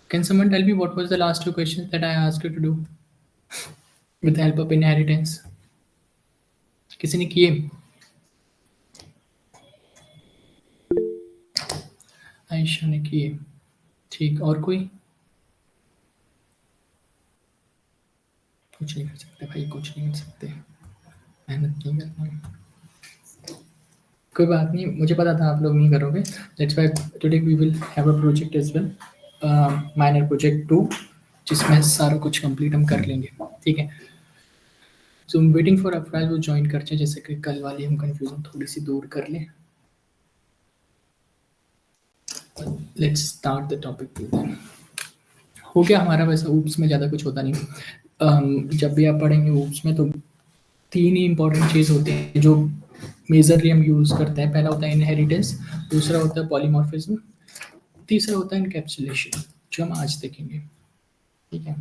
Can someone tell me what was the last two questions that I asked you to do with the help of inheritance? किसी ने किए? आयशा ने किए. ठीक, और कोई? कुछ नहीं कर सकते भाई, कुछ नहीं कर सकते. मेहनत नहीं करना. कोई बात नहीं, मुझे पता था आप लोग नहीं करोगे. That's why today we will have a project as well, minor project 2, जिसमें सारा कुछ कंप्लीट हम कर लेंगे. ठीक है. So I am waiting for Afraz वो ज्वाइन कर जाए, जैसे कि कल वाली हम कंफ्यूजन थोड़ी सी दूर कर लें. Let's start the topic then. हो गया हमारा. वैसे ऊप्स में ज़्यादा कुछ होता नहीं. जब भी आप पढ़ेंगे ऊप्स में तो तीन ही इंपॉर्टेंट चीज़ होती हैं जो मेजरली हम यूज़ करते हैं. पहला होता है इनहेरिटेंस, दूसरा होता है पॉलीमॉर्फिज्म, तीसरा होता है इनकैप्सुलेशन, जो हम आज देखेंगे. ठीक है.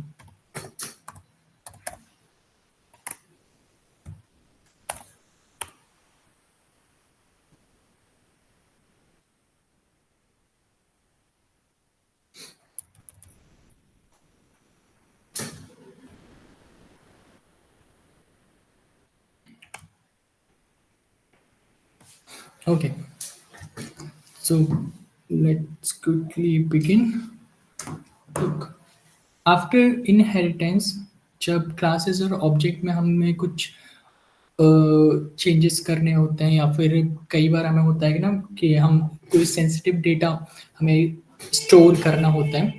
Okay, so let's quickly begin. Look, after inheritance जब क्लासेस और ऑब्जेक्ट में हमें कुछ चेंजेस करने होते हैं, या फिर कई बार हमें होता है कि ना कि हम कोई सेंसिटिव डेटा हमें स्टोर करना होता है.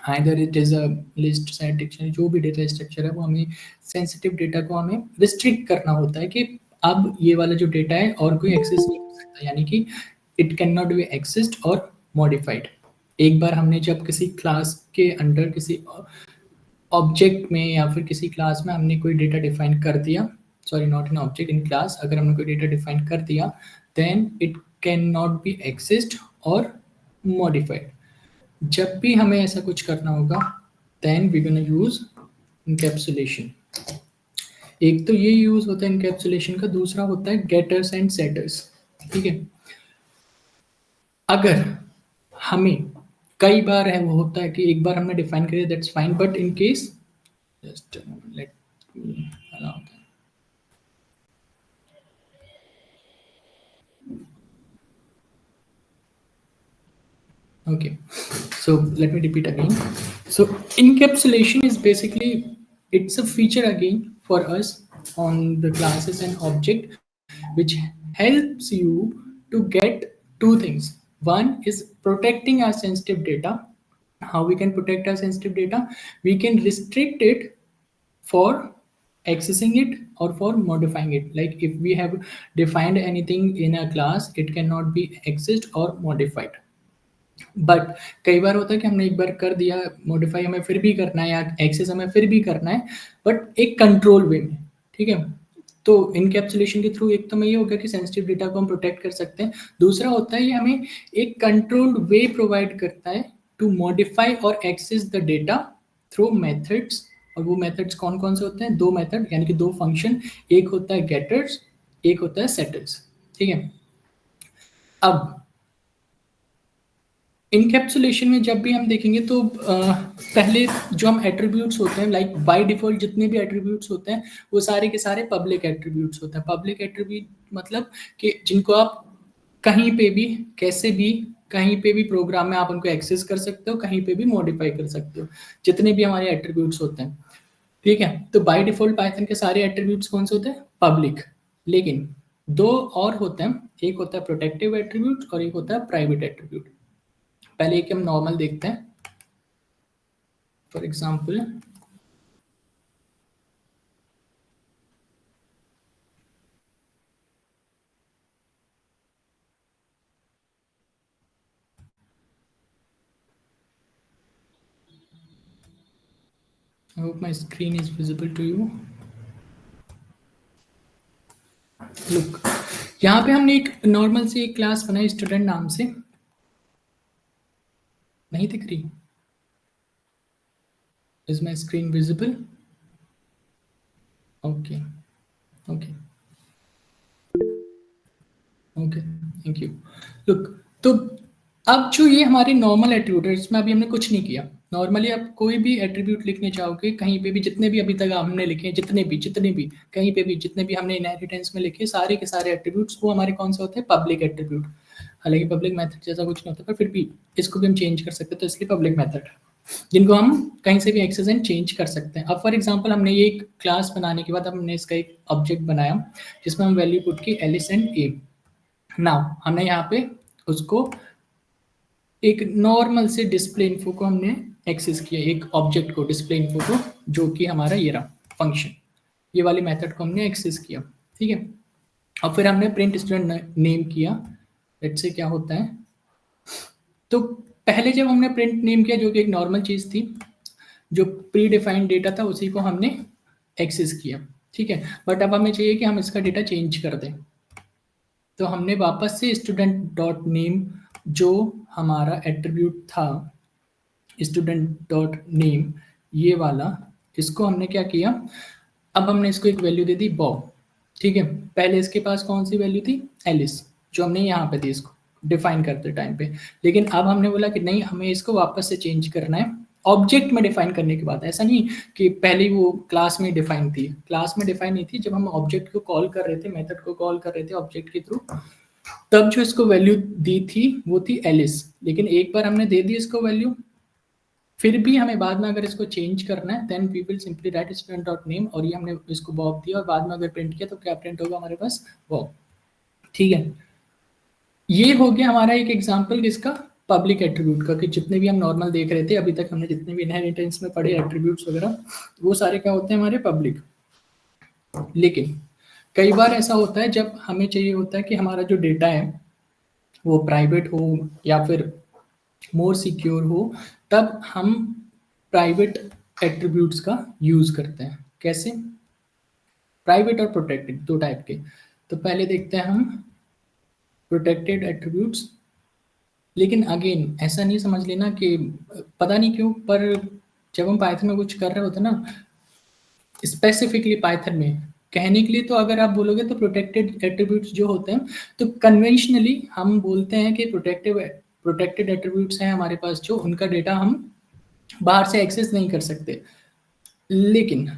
Either it is a list, set, dictionary, जो भी डेटा स्ट्रक्चर है वो हमें सेंसिटिव डेटा को हमें रिस्ट्रिक्ट करना होता है कि अब ये वाला जो डेटा है और कोई एक्सेस नहीं कर सकता, यानी कि it can not be accessed और मॉडिफाइड. एक बार हमने जब किसी क्लास के अंडर किसी ऑब्जेक्ट में या फिर किसी क्लास में हमने कोई डेटा डिफाइन कर दिया, sorry not in object, in class अगर हमने कोई डेटा डिफाइन कर दिया, then it can not be accessed और मॉडिफाइड. जब भी हमें ऐसा कुछ करना होगा, then we gonna use encapsulation. एक तो ये यूज होता है इनकैप्सुलेशन का, दूसरा होता है गेटर्स एंड सेटर्स. ठीक है. अगर हमें कई बार है वो होता है कि एक बार हमने डिफाइन करिए, that's fine, but in case just let me allow. Okay, so let me repeat again. So encapsulation is basically, it's a feature again for us on the classes and object, which helps you to get two things. One is protecting our sensitive data. How we can protect our sensitive data? We can restrict it for accessing it or for modifying it. Like if we have defined anything in a class, it cannot be accessed or modified. But कई बार होता है कि हमने एक बार कर दिया modify, हमें फिर भी करना है, या एक्सेस हमें फिर भी करना है, बट एक कंट्रोल वे में. ठीक है. तो इनकैप्सुलेशन के थ्रू एक तो मैं ये हो गया कि सेंसिटिव डेटा को हम प्रोटेक्ट कर सकते हैं. दूसरा होता है ये हमें एक कंट्रोल्ड वे प्रोवाइड करता है टू मॉडिफाई और access the data through methods. और वो मेथड्स कौन कौन से होते हैं? दो मेथड, यानी कि दो फंक्शन. एक होता है गेटर्स, एक होता है सेटर्स. ठीक है. अब इनकैप्सुलेशन में जब भी हम देखेंगे तो पहले जो हम एट्रीब्यूट्स होते हैं, लाइक बाय डिफॉल्ट जितने भी एट्रीब्यूट्स होते हैं वो सारे के सारे पब्लिक एट्रीब्यूट्स होते हैं. पब्लिक एट्रीब्यूट मतलब कि जिनको आप कहीं पे भी, कैसे भी, कहीं पे भी प्रोग्राम में आप उनको एक्सेस कर सकते हो, कहीं पे भी मॉडिफाई कर सकते हो, जितने भी हमारे एट्रीब्यूट्स होते हैं. ठीक है. तो बाय डिफॉल्ट पाइथन के सारे एट्रीब्यूट्स कौन से होते हैं? पब्लिक. लेकिन दो और होते हैं, एक होता है प्रोटेक्टिव एट्रीब्यूट और एक होता है प्राइवेट एट्रीब्यूट. पहले एक हम नॉर्मल देखते हैं. For example, I hope my screen is visible to you. Look, यहाँ पे हमने एक नॉर्मल सी एक क्लास बनाई स्टूडेंट नाम से. नहीं दिख रही? Is my screen visible? Okay. Okay. Okay, thank you. Look, तो अब जो ये हमारे नॉर्मल एट्रीब्यूट है, इसमें अभी हमने कुछ नहीं किया। नॉर्मली आप कोई भी एट्रीब्यूट लिखने चाहोगे, कहीं पे भी जितने भी अभी तक हमने लिखे हैं, जितने भी कहीं पे भी जितने भी हमने इनहेरिटेंस में लिखे, सारे के सारे एट्रीब्यूट्स वो हमारे कौन से होते हैं? Public attribute. हालांकि पब्लिक मेथड जैसा कुछ नहीं होता, पर फिर भी इसको भी हम चेंज कर सकते हैं, तो इसलिए पब्लिक मेथड, जिनको हम कहीं से भी एक्सेस एंड चेंज कर सकते हैं। अब फॉर एग्जांपल हमने ये एक क्लास बनाने के बाद हमने इसका एक ऑब्जेक्ट बनाया जिसमें हम वैल्यू पुट की एलिस एंड ए। नाउ हमने यहाँ पे उसको एक नॉर्मल से डिस्प्ले इन्फो को हमने एक्सेस किया, एक ऑब्जेक्ट को डिस्प्ले इन्फो को, जो कि हमारा ये रहा फंक्शन, ये वाली मेथड को हमने एक्सेस किया। ठीक है, और फिर हमने प्रिंट स्टूडेंट नेम किया। लेट्स से क्या होता है, तो पहले जब हमने प्रिंट नेम किया जो कि एक नॉर्मल चीज़ थी, जो प्री डिफाइंड डेटा था उसी को हमने एक्सेस किया। ठीक है, बट अब हमें चाहिए कि हम इसका डेटा चेंज कर दें, तो हमने वापस से स्टूडेंट डॉट नेम जो हमारा एट्रीब्यूट था, स्टूडेंट डॉट नेम ये वाला, इसको हमने क्या किया, अब हमने इसको एक वैल्यू दे दी बॉब। ठीक है, पहले इसके पास कौन सी वैल्यू थी? एलिस, जो हमने यहाँ पे दी इसको डिफाइन करते टाइम पे। लेकिन अब हमने बोला कि नहीं, हमें इसको वापस से चेंज करना है ऑब्जेक्ट में डिफाइन करने के बाद। ऐसा नहीं कि पहले वो क्लास में डिफाइन थी, क्लास में डिफाइन नहीं थी, जब हम ऑब्जेक्ट को कॉल कर रहे थे, मेथड को कॉल कर रहे थे ऑब्जेक्ट के थ्रू, तब जो इसको वैल्यू दी थी वो थी एलिस। लेकिन एक बार हमने दे दी इसको वैल्यू, फिर भी हमें बाद में अगर इसको चेंज करना है, then we will simply write student dot name, और ये हमने इसको बॉब दिया, और बाद में अगर प्रिंट किया तो क्या प्रिंट होगा हमारे पास? बॉब। ठीक है, ये हो गया हमारा एक एग्जांपल किसका? पब्लिक एट्रीब्यूट का, कि जितने भी हम नॉर्मल देख रहे थे अभी तक, हमने जितने भी इनहेरिटेंस में पढ़े एट्रीब्यूट्स वगैरह, वो सारे क्या होते हैं? हमारे पब्लिक। लेकिन कई बार ऐसा होता है जब हमें चाहिए होता है कि हमारा जो डेटा है वो प्राइवेट हो या फिर मोर सिक्योर हो, तब हम प्राइवेट एट्रीब्यूट्स का यूज करते हैं। कैसे? प्राइवेट और प्रोटेक्टेड दो टाइप के। तो पहले देखते हैं हम प्रोटेक्टेड एट्रीब्यूट्स। लेकिन अगेन ऐसा नहीं समझ लेना कि पता नहीं क्यों, पर जब हम पाइथन में कुछ कर रहे होते हैं ना, स्पेसिफिकली पाइथन में कहने के लिए, तो अगर आप बोलोगे तो प्रोटेक्टेड एट्रीब्यूट्स जो होते हैं, तो कन्वेंशनली हम बोलते हैं कि प्रोटेक्टेड एट्रीब्यूट्स हैं हमारे पास, जो उनका डेटा हम बाहर से एक्सेस नहीं कर सकते। लेकिन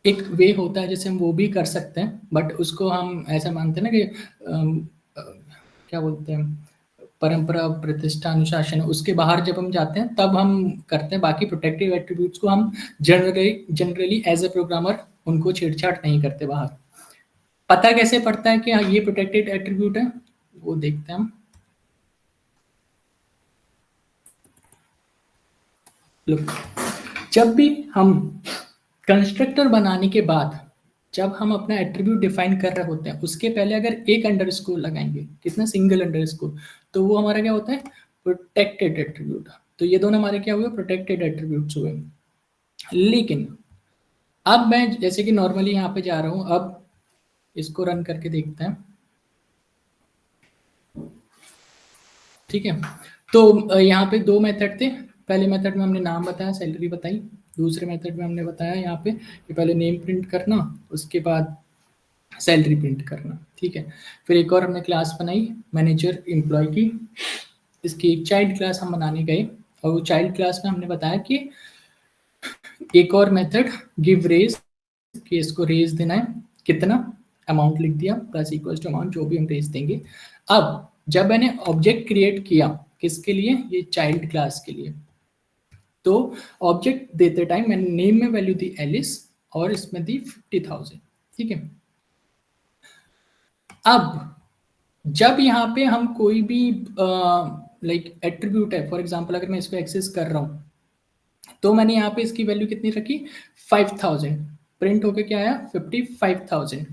एक वे होता है जैसे हम वो भी कर सकते हैं, बट उसको हम ऐसा मानते हैं ना कि क्या बोलते हैं, परंपरा प्रतिष्ठा अनुशासन, उसके बाहर जब हम जाते हैं तब हम करते हैं। बाकी प्रोटेक्टिव एट्रीब्यूट्स को हम जनरली एज ए प्रोग्रामर उनको छेड़छाड़ नहीं करते बाहर। पता कैसे पड़ता है कि हाँ ये प्रोटेक्टेड एट्रीब्यूट है? वो देखते हैं हम। लुक, जब भी हम कंस्ट्रक्टर बनाने के बाद, जब हम अपना एट्रीब्यूट डिफाइन कर रहे होते हैं, उसके पहले अगर एक अंडरस्कोर लगाएंगे, कितना? सिंगल अंडरस्कोर, तो वो हमारा क्या होता है? Protected attribute. तो ये दोनों हमारे क्या हुए? प्रोटेक्टेड एट्रीब्यूट्स हुए। लेकिन अब मैं जैसे कि नॉर्मली यहाँ पे जा रहा हूँ, अब इसको रन करके देखते हैं। ठीक है, तो यहाँ पे दो मेथड थे। पहले मेथड में हमने नाम बताया, सैलरी बताई। दूसरे मेथड में हमने बताया यहाँ पे कि पहले नेम प्रिंट करना, उसके बाद सैलरी प्रिंट करना। ठीक है, फिर एक और हमने क्लास बनाई मैनेजर एम्प्लॉय की। इसकी एक चाइल्ड क्लास हम बनाने गए, और वो चाइल्ड क्लास में हमने बताया कि एक और मेथड गिव रेज, कि इसको रेज देना है, कितना? अमाउंट लिख दिया, प्लस इक्वल टू अमाउंट, जो भी हम रेज देंगे। अब जब मैंने ऑब्जेक्ट क्रिएट किया, किसके लिए? ये चाइल्ड क्लास के लिए। तो ऑब्जेक्ट देते टाइम मैंने नेम में वैल्यू दी एलिस, और इसमें दी 50,000। ठीक है, अब जब यहाँ पे हम कोई भी लाइक एट्रीब्यूट है, फॉर एग्जांपल अगर मैं इसको एक्सेस कर रहा हूँ, तो मैंने यहाँ पे इसकी वैल्यू कितनी रखी? 5000। प्रिंट होके क्या आया? 55,000।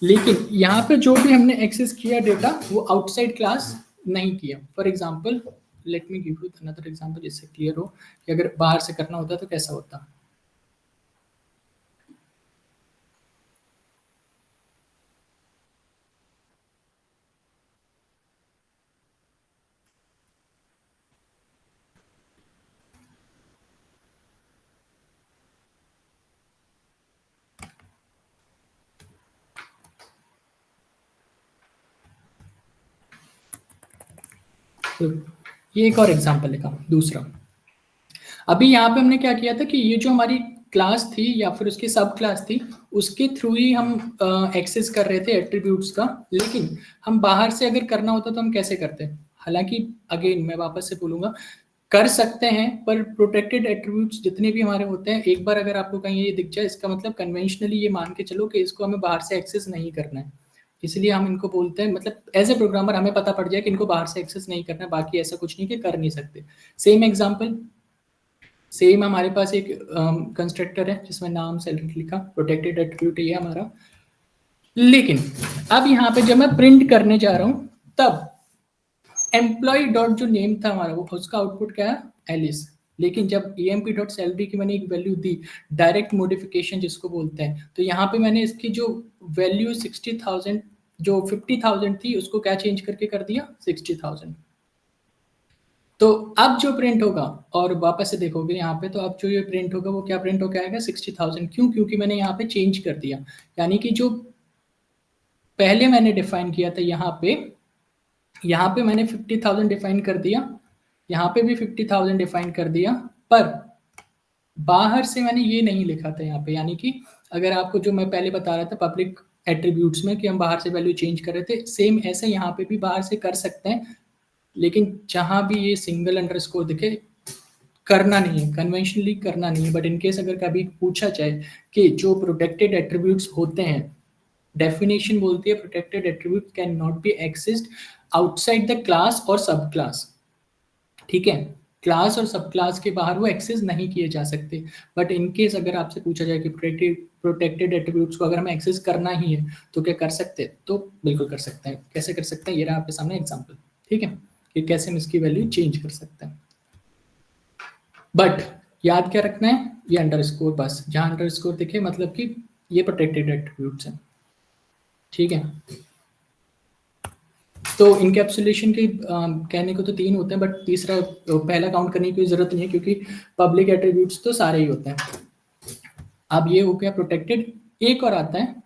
लेकिन यहाँ पे जो भी हमने एक्सेस किया डेटा, वो आउटसाइड क्लास नहीं किया। For example let me give you another example, जिससे क्लियर हो कि अगर बाहर से करना होता तो कैसा होता। ये एक और एग्जांपल लिखा। दूसरा, अभी यहाँ पे हमने क्या किया था कि ये जो हमारी क्लास थी या फिर उसकी सब क्लास थी, उसके थ्रू ही हम एक्सेस कर रहे थे एट्रीब्यूट्स का, लेकिन हम बाहर से अगर करना होता तो हम कैसे करते? हालांकि अगेन मैं वापस से बोलूंगा, कर सकते हैं, पर प्रोटेक्टेड एट्रीब्यूट्स जितने भी हमारे होते हैं, एक बार अगर आपको कहीं ये दिख जाए, इसका मतलब कन्वेंशनली ये मान के चलो कि इसको हमें बाहर से एक्सेस नहीं करना है, इसलिए हम इनको बोलते हैं, मतलब एज ए प्रोग्रामर हमें पता पड़ जाए कि इनको बाहर से एक्सेस नहीं करना है, बाकी ऐसा कुछ नहीं कि कर नहीं सकते। सेम एग्जाम्पल, सेम हमारे पास एक कंस्ट्रक्टर है जिसमें नाम सेलेक्ट लिखा, प्रोटेक्टेड एट्रीब्यूट ये हमारा, लेकिन अब यहाँ पे जब मैं प्रिंट करने जा रहा हूँ तब एम्प्लॉय डॉट जो नेम था हमारा, वो उसका आउटपुट क्या है? एलिस। लेकिन जब emp डॉट सैलरी की मैंने एक वैल्यू दी, डायरेक्ट मॉडिफिकेशन जिसको बोलते हैं, तो यहाँ पे मैंने इसकी जो वैल्यू 60,000 जो 50,000 थी उसको क्या चेंज करके कर दिया? 60,000। तो अब जो प्रिंट होगा, और वापस से देखोगे यहाँ पे, तो अब जो ये प्रिंट होगा वो क्या प्रिंट होकर आएगा? 60,000। क्यों? क्योंकि मैंने यहाँ पे चेंज कर दिया, यानी कि जो पहले मैंने डिफाइन किया था यहाँ पे मैंने 50,000 डिफाइन कर दिया, यहाँ पे भी 50,000 डिफाइन कर दिया, पर बाहर से मैंने ये नहीं लिखा था यहाँ पे। यानी कि अगर आपको जो मैं पहले बता रहा था पब्लिक एट्रीब्यूट्स में कि हम बाहर से वैल्यू चेंज कर रहे थे, सेम ऐसे यहाँ पे भी बाहर से कर सकते हैं, लेकिन जहां भी ये सिंगल अंडरस्कोर दिखे, करना नहीं है, कन्वेंशनली करना नहीं है। बट इनकेस अगर कभी पूछा जाए कि जो प्रोटेक्टेड एट्रीब्यूट्स होते हैं, डेफिनेशन बोलती है protected attribute can not be accessed outside the class और सब क्लास। ठीक है, क्लास और सब क्लास के बाहर वो एक्सेस नहीं किए जा सकते। बट इनकेस अगर आपसे पूछा जाए कि प्रोटेक्टेड एट्रीब्यूट्स को अगर हमें एक्सेस करना ही है तो क्या कर सकते हैं? तो बिल्कुल कर सकते हैं। कैसे कर सकते हैं? ये रहा आपके सामने एग्जाम्पल। ठीक है, कि कैसे हम इसकी वैल्यू चेंज कर सकते हैं। बट याद क्या रखना है? ये अंडरस्कोर, बस जहां अंडरस्कोर दिखे मतलब कि ये प्रोटेक्टेड एट्रीब्यूट्स हैं। ठीक है, तो इनकैप्सुलेशन के कहने को तो 3 होते हैं, बट तीसरा पहला काउंट करने की जरूरत नहीं है क्योंकि पब्लिक एट्रीब्यूट्स तो सारे ही होते हैं। अब ये हो गया प्रोटेक्टेड। एक और आता है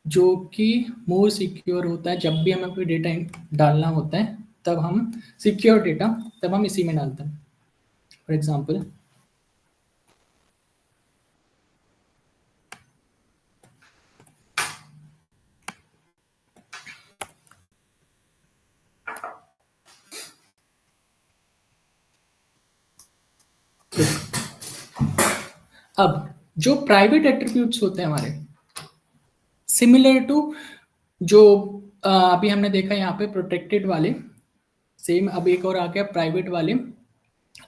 जो कि मोर सिक्योर होता है। जब भी हमें कोई डेटा डालना होता है तब हम सिक्योर डेटा तब हम इसी में डालते हैं। फॉर एग्जाम्पल, अब जो प्राइवेट एट्रीब्यूट्स होते हैं हमारे, सिमिलर टू जो अभी हमने देखा यहाँ पे प्रोटेक्टेड वाले, सेम अब एक और आ गया प्राइवेट वाले।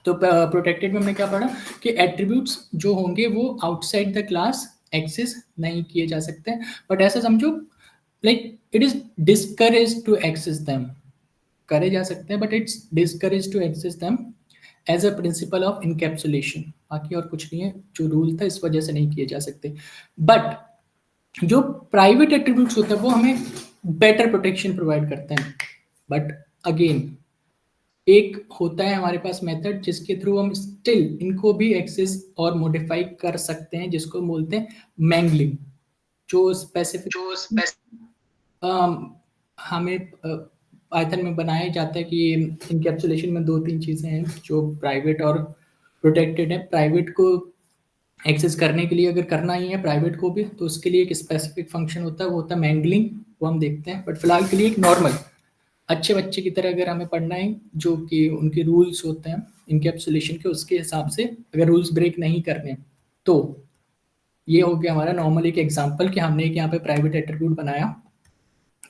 तो प्रोटेक्टेड में हमने क्या पढ़ा कि एट्रीब्यूट्स जो होंगे वो आउटसाइड द क्लास एक्सेस नहीं किए जा सकते, बट ऐसा समझो like it is discourage to access them. करे जा सकते हैं but it's discourage to access them as a principle of encapsulation. बाकी और कुछ नहीं है, जो रूल था इस वजह से नहीं किए जा सकते। बट जो प्राइवेट एट्रीब्यूट्स होते हैं वो हमें बेटर प्रोटेक्शन प्रोवाइड करते हैं। बट अगेन एक होता है हमारे पास मेथड जिसके थ्रू हम स्टिल इनको भी एक्सेस और मॉडिफाई कर सकते हैं, जिसको बोलते हैं मैंगलिंग। जो स्पेसिफिक हमें पाइथन में बनाया जाता है कि इनकैप्सुलेशन में 2-3 चीज़ें हैं जो प्राइवेट और प्रोटेक्टेड है। प्राइवेट को एक्सेस करने के लिए अगर करना ही है प्राइवेट को भी, तो उसके लिए एक स्पेसिफिक फंक्शन होता है, वो होता है मैंगलिंग। वो हम देखते हैं, बट फिलहाल के लिए एक नॉर्मल अच्छे बच्चे की तरह अगर हमें पढ़ना है, जो कि उनके रूल्स होते हैं इनकैप्सुलेशन के, उसके हिसाब से अगर रूल्स ब्रेक नहीं करने, तो ये हो गया हमारा नॉर्मल एक एग्जांपल कि हमने एक यहाँ पे प्राइवेट एट्रीब्यूट बनाया।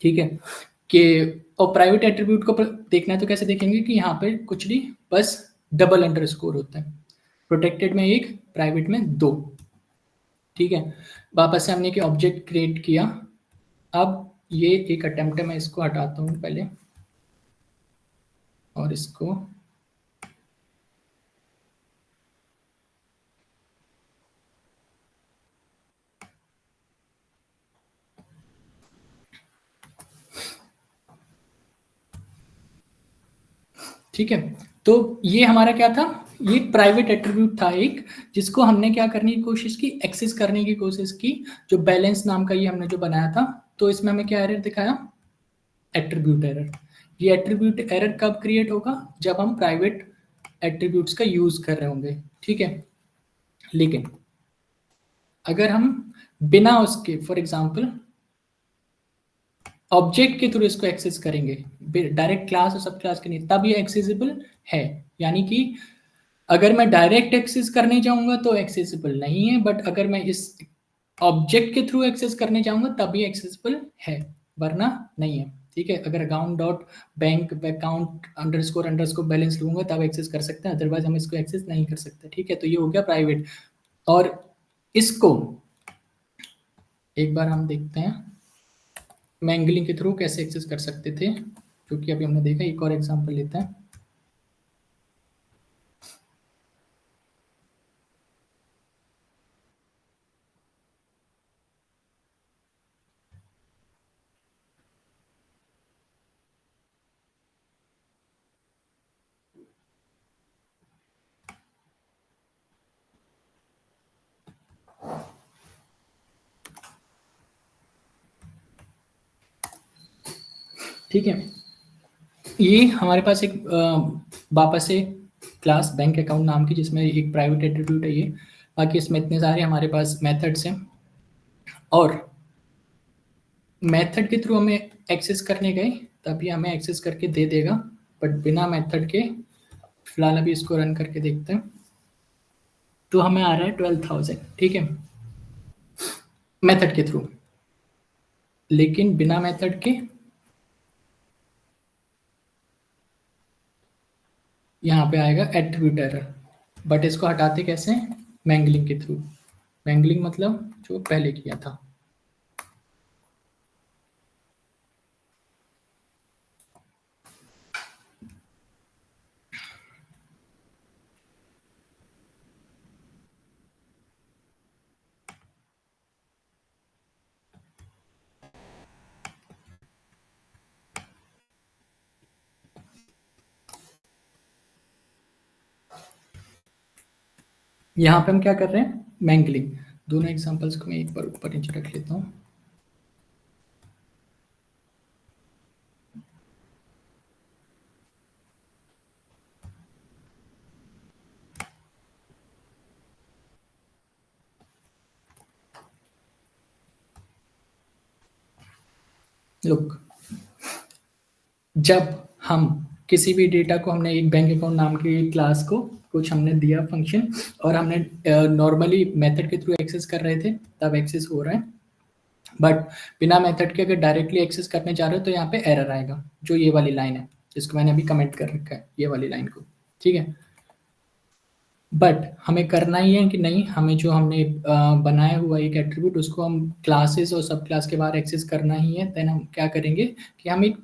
ठीक है, कि और प्राइवेट एट्रीब्यूट को देखना है तो कैसे देखेंगे कि यहाँ पे कुछ नहीं, बस डबल अंडरस्कोर होता है। प्रोटेक्टेड में 1, प्राइवेट में 2। ठीक है, वापस से हमने एक ऑब्जेक्ट क्रिएट किया। अब ये एक अटेम्प्ट है, मैं इसको हटाता हूँ पहले और इसको ठीक है। तो ये हमारा क्या था? ये प्राइवेट एट्रीब्यूट था एक, जिसको हमने क्या करने की कोशिश की? एक्सेस करने की कोशिश की। जो बैलेंस नाम का ये हमने जो बनाया था, तो इसमें हमें क्या एरर दिखाया? Attribute error. ये एट्रीब्यूट एरर कब क्रिएट होगा? जब हम प्राइवेट एट्रीब्यूट्स का यूज कर रहे होंगे, ठीक है। लेकिन अगर हम बिना उसके, फॉर एग्जांपल ऑब्जेक्ट के थ्रू इसको एक्सेस करेंगे, डायरेक्ट क्लास और सब क्लास के नहीं, तब ये एक्सेसिबल है। यानी कि अगर मैं डायरेक्ट एक्सेस करने जाऊंगा तो एक्सेसिबल नहीं है, बट अगर मैं इस ऑब्जेक्ट के थ्रू एक्सेस करने जाऊंगा तभी एक्सेसिबल है, वरना नहीं है, ठीक है। अगर account dot bank account underscore balance लूंगा तब एक्सेस कर सकते हैं, अदरवाइज हम इसको एक्सेस नहीं कर सकते, ठीक है। तो ये हो गया प्राइवेट। और इसको एक बार हम देखते हैं मैंगलिंग के थ्रू कैसे एक्सेस कर सकते थे, जो कि अभी हमने देखा। एक और एग्जांपल लेते हैं। ठीक है, ये हमारे पास एक वापस से क्लास बैंक अकाउंट नाम की, जिसमें एक प्राइवेट एट्रीब्यूट है ये। बाकी इसमें इतने सारे हमारे पास मेथड्स हैं, और मेथड के थ्रू हमें एक्सेस करने गए तभी हमें एक्सेस करके दे देगा, बट बिना मेथड के। फिलहाल अभी इसको रन करके देखते हैं, तो हमें आ रहा है 12,000, ठीक है, मेथड के थ्रू। लेकिन बिना मेथड के यहाँ पे आएगा एट्रीब्यूट एरर, बट इसको हटाते कैसे? मैंगलिंग के थ्रू। मैंगलिंग मतलब जो पहले किया था। यहाँ पे हम क्या कर रहे हैं? मैंगलिंग। दोनों एग्जांपल्स को मैं एक बार ऊपर नीचे रख लेता हूँ। लुक, जब हम किसी भी डेटा को, हमने एक बैंक अकाउंट नाम की क्लास को कुछ हमने दिया फंक्शन, और हमने नॉर्मली मेथड के थ्रू एक्सेस कर रहे थे, तब एक्सेस हो रहा है। बट बिना मेथड के अगर डायरेक्टली एक्सेस करने जा रहे हो तो यहाँ पे एरर आएगा, जो ये वाली लाइन है, जिसको मैंने अभी कमेंट कर रखा है, ये वाली लाइन को, ठीक है। बट हमें करना ही है कि नहीं, हमें जो हमने बनाया हुआ एक एट्रीब्यूट, उसको हम क्लासेस और सब क्लास के बाहर एक्सेस करना ही है। देन हम क्या करेंगे कि हम एक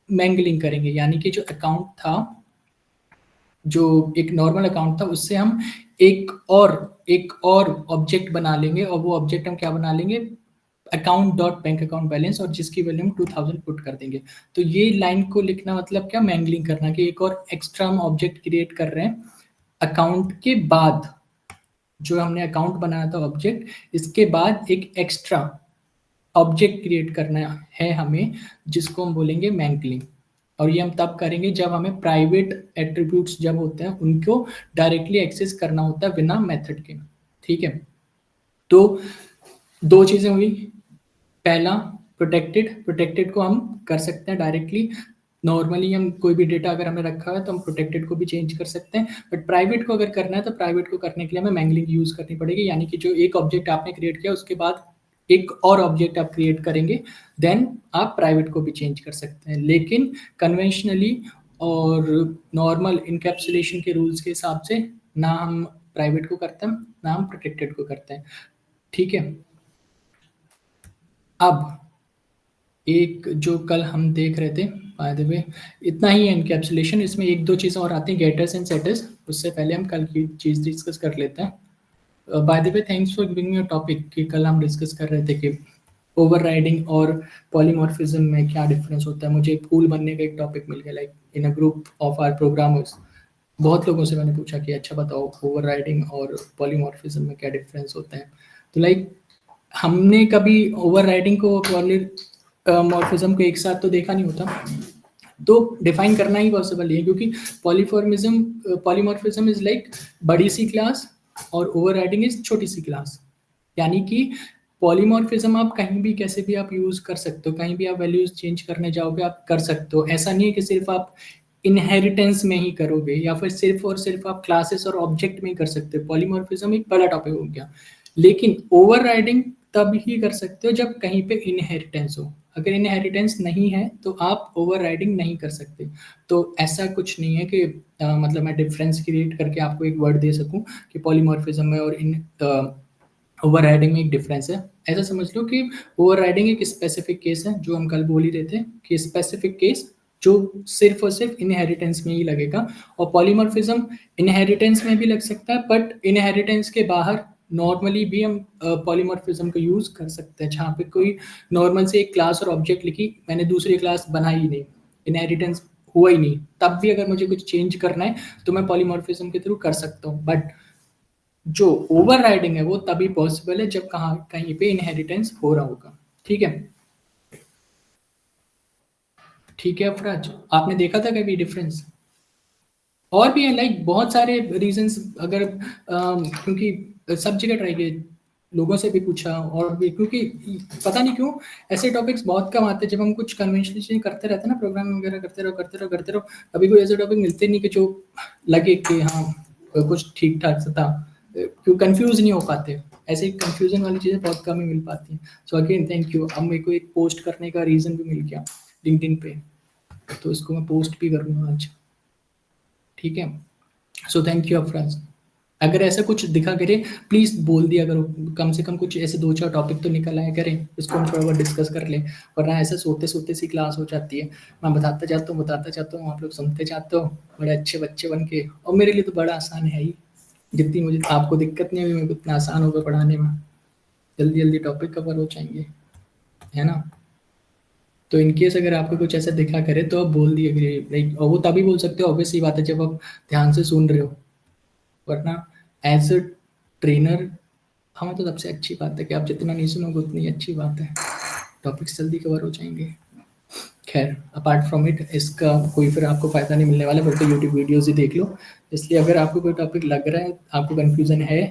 मैंगलिंग करेंगे, यानी कि जो अकाउंट था, जो एक नॉर्मल अकाउंट था, उससे हम एक और ऑब्जेक्ट बना लेंगे, और वो ऑब्जेक्ट हम क्या बना लेंगे? Account dot bank account balance, और जिसकी वैल्यू हम 2000 पुट कर देंगे। तो ये लाइन को लिखना मतलब क्या? मैंगलिंग करना, कि एक और एक्स्ट्रा हम ऑब्जेक्ट क्रिएट कर रहे हैं अकाउंट के बाद। जो हमने अकाउंट बनाया था ऑब्जेक्ट, इसके बाद एक एक्स्ट्रा ऑब्जेक्ट क्रिएट करना है हमें, जिसको हम बोलेंगे मैंगलिंग। और ये हम तब करेंगे जब हमें प्राइवेट एट्रीब्यूट्स जब होते हैं उनको डायरेक्टली एक्सेस करना होता है बिना मेथड के, ठीक है। तो दो चीजें हुई। पहला, प्रोटेक्टेड को हम कर सकते हैं डायरेक्टली। नॉर्मली हम कोई भी डेटा अगर हमें रखा है तो हम प्रोटेक्टेड को भी चेंज कर सकते हैं, बट प्राइवेट को अगर करना है तो प्राइवेट को करने के लिए हमें मैंगलिंग यूज करनी पड़ेगी। यानी कि जो एक ऑब्जेक्ट आपने क्रिएट किया उसके बाद एक और ऑब्जेक्ट आप क्रिएट करेंगे, देन आप प्राइवेट को भी चेंज कर सकते हैं। लेकिन कन्वेंशनली और नॉर्मल इनकैप्सुलेशन के रूल्स के हिसाब से ना हम प्राइवेट को करते हैं ना हम प्रोटेक्टेड को करते हैं, ठीक है। अब एक जो कल हम देख रहे थे, बाय द वे इतना ही है इनकैप्सुलेशन, इसमें एक दो चीज़ें और आती हैं, गेटर्स एंड सेटर्स। उससे पहले हम कल की चीज़ डिस्कस कर लेते हैं। By the way thanks for giving me a topic, कि कल हम डिस्कस कर रहे थे कि ओवरराइडिंग और पॉलीमॉर्फिज्म में क्या डिफरेंस होता है। मुझे एक टूल बनने का एक टॉपिक मिल गया, like in a group of our programmers. बहुत लोगों से मैंने पूछा कि अच्छा बताओ ओवरराइडिंग और पॉलीमॉर्फिज्म में क्या डिफरेंस होता है। तो लाइक हमने कभी ओवरराइडिंग को मॉर्फिज्म को एक साथ तो देखा नहीं होता, तो डिफाइन करना ही पॉसिबल है, क्योंकि पॉलीमॉर्फिज्म इज लाइक बड़ी सी क्लास और ओवरराइडिंग इज छोटी सी क्लास। यानी कि पॉलीमॉर्फिज्म आप कहीं भी कैसे भी आप यूज कर सकते हो, कहीं भी आप वैल्यूज चेंज करने जाओगे आप कर सकते हो। ऐसा नहीं है कि सिर्फ आप इनहेरिटेंस में ही करोगे या फिर सिर्फ और सिर्फ आप क्लासेस और ऑब्जेक्ट में ही कर सकते हो। पॉलीमॉर्फिज्म एक बड़ा टॉपिक हो गया। लेकिन ओवरराइडिंग तब ही कर सकते हो जब कहीं पे इनहेरिटेंस हो। अगर इनहेरिटेंस नहीं है तो आप ओवरराइडिंग नहीं कर सकते। तो ऐसा कुछ नहीं है कि मतलब मैं डिफरेंस क्रिएट करके आपको एक वर्ड दे सकूं कि पॉलीमॉर्फिज्म में और इन ओवरराइडिंग में एक डिफरेंस है। ऐसा समझ लो कि ओवरराइडिंग एक स्पेसिफिक केस है, जो हम कल बोल ही रहे थे कि स्पेसिफिक केस जो सिर्फ और सिर्फ इनहेरिटेंस में ही लगेगा। और पॉलीमॉर्फिज्म इनहेरिटेंस में भी लग सकता है, बट इनहेरिटेंस के बाहर नॉर्मली भी हम पॉलीमॉर्फिज्म को यूज कर सकते हैं। जहाँ पे कोई नॉर्मल से एक क्लास और ऑब्जेक्ट लिखी, मैंने दूसरी क्लास बनाई ही नहीं, इनहेरिटेंस हुआ ही नहीं, तब भी अगर मुझे कुछ चेंज करना है तो मैं पॉलीमॉर्फिज्म के थ्रू कर सकता हूँ। बट जो ओवरराइडिंग है वो तभी पॉसिबल है जब कहाँ कहीं पे इनहेरिटेंस हो रहा होगा। ठीक है, ठीक है अफराज, आपने देखा था कभी डिफरेंस? और भी है लाइक बहुत सारे रीजंस। अगर क्योंकि सब जगह ट्राई किए, लोगों से भी पूछा, और भी क्योंकि पता नहीं क्यों ऐसे टॉपिक्स बहुत कम आते हैं। जब हम कुछ कन्वेंशनल चीजें करते रहते हैं ना, प्रोग्रामिंग वगैरह करते रहो, कभी कोई ऐसे टॉपिक मिलते नहीं कि जो लगे कि हाँ कुछ ठीक ठाक सा था, क्यों कंफ्यूज नहीं हो पाते। ऐसे कंफ्यूजन वाली चीजें बहुत कम ही मिल पाती हैं। So again thank you. अब मेरे को एक पोस्ट करने का रीजन भी मिल गया लिंक्डइन पे, तो इसको मैं पोस्ट भी करूँगा आज। ठीक है, सो थैंक यू अफराज। अगर ऐसा कुछ दिखा करे प्लीज बोल दिया करो, कम से कम कुछ ऐसे 2-4 टॉपिक तो निकल आया करें, इसको हम थोड़ा बहुत डिस्कस कर लें। वरना ऐसे सोते सोते सी क्लास हो जाती है। मैं बताता जाता हूँ, आप लोग सुनते जाते हो बड़े अच्छे बच्चे बन के। और मेरे लिए तो बड़ा आसान है ही, जितनी मुझे आपको दिक्कत नहीं हुई मेरे को उतना आसान होगा पढ़ाने में। जल्दी जल्दी टॉपिक कवर हो जाएंगे, है ना। तो इनकेस अगर आपको कुछ ऐसा दिखा करे तो आप बोल दिए लाइक, और वो तभी बोल सकते हो ऑब्वियस सी बात है जब आप ध्यान से सुन रहे हो। वरना एज अ ट्रेनर हमें तो सबसे अच्छी बात है कि आप जितना नहीं सुनोगे उतनी अच्छी बात है, टॉपिक्स जल्दी कवर हो जाएंगे। खैर अपार्ट फ्रॉम इट इसका कोई फिर आपको फ़ायदा नहीं मिलने वाला, फिर तो यूट्यूब वीडियोज़ ही देख लो। इसलिए अगर आपको कोई टॉपिक लग रहा है, आपको कन्फ्यूज़न है,